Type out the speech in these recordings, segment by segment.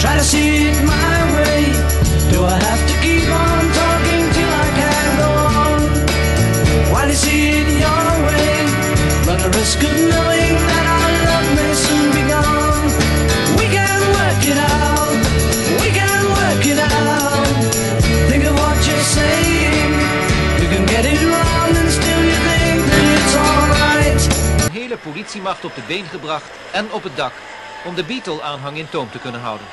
Try to see it my way. Do I have to keep on talking till I can go on? While you see it your way, run the risk of knowing that our love may soon be gone. We can work it out, we can work it out. Think of what you're saying. You can get it wrong and still you think that it's alright. Een hele politiemacht op de been gebracht en op het dak om de Beatle-aanhang in toom te kunnen houden.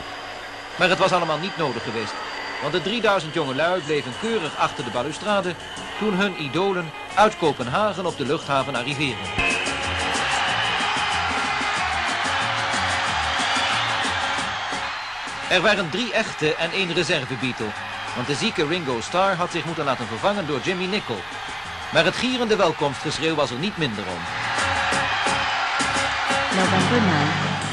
Maar het was allemaal niet nodig geweest, want de 3000 jongelui bleven keurig achter de balustrade toen hun idolen uit Kopenhagen op de luchthaven arriveerden. Er waren 3 echte en 1 reserve Beatle, want de zieke Ringo Starr had zich moeten laten vervangen door Jimmy Nicol. Maar het gierende welkomstgeschreeuw was er niet minder om. November 9,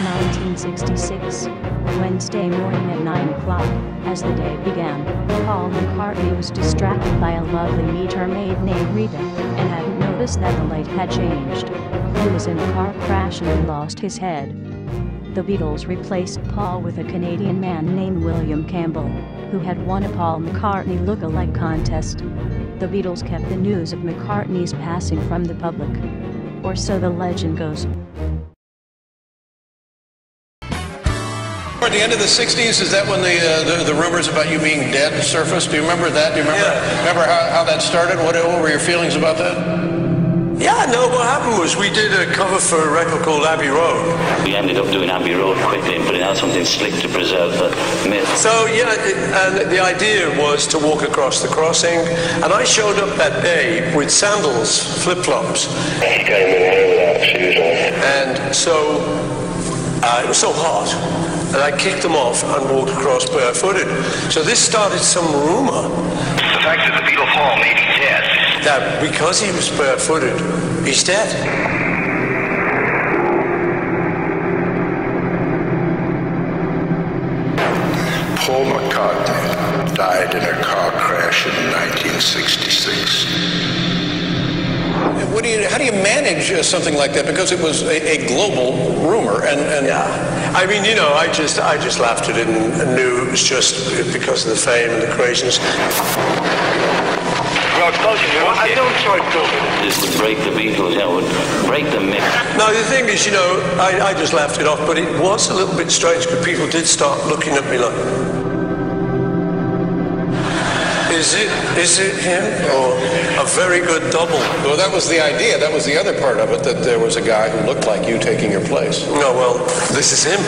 1966, Wednesday morning at 9 o'clock, as the day began, Paul McCartney was distracted by a lovely meter maid named Rita, and hadn't noticed that the light had changed. He was in a car crash and lost his head. The Beatles replaced Paul with a Canadian man named William Campbell, who had won a Paul McCartney look-alike contest. The Beatles kept the news of McCartney's passing from the public, or so the legend goes. At the end of the 60s, is that when the rumors about you being dead surfaced? Do you remember that? Do you remember how that started? What were your feelings about that? Yeah, no, what happened was we did a cover for a record called Abbey Road. We ended up doing Abbey Road quickly and putting out something slick to preserve the myth. So, yeah, and the idea was to walk across the crossing, and I showed up that day with sandals, flip-flops. He came in here without shoes on. And so, it was so hot, and I kicked them off and walked across barefooted. So this started some rumor. The fact that the Beatles Hall may be dead. That because he was barefooted, he's dead. Paul McCartney died in a car crash in 1966. How do you manage something like that? Because it was a global rumor, and yeah. I mean, you know, I just laughed at it and knew it was just because of the fame and the craziness. I don't try to. This would break the Beatles, it would break the myth. No, the thing is, you know, I just laughed it off, but it was a little bit strange because people did start looking at me like, is it him or a very good double? Well, that was the idea. That was the other part of it, that there was a guy who looked like you taking your place. No, well, this is him.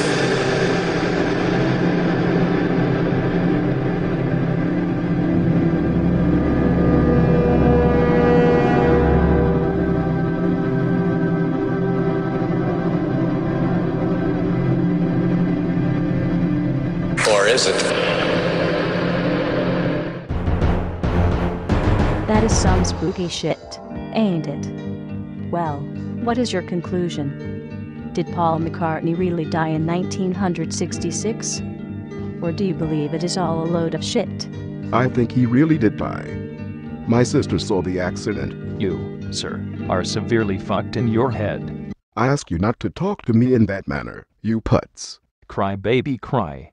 Or is it? That is some spooky shit, ain't it? Well, what is your conclusion? Did Paul McCartney really die in 1966? Or do you believe it is all a load of shit? I think he really did die. My sister saw the accident. You, sir, are severely fucked in your head. I ask you not to talk to me in that manner, you putz. Cry baby cry.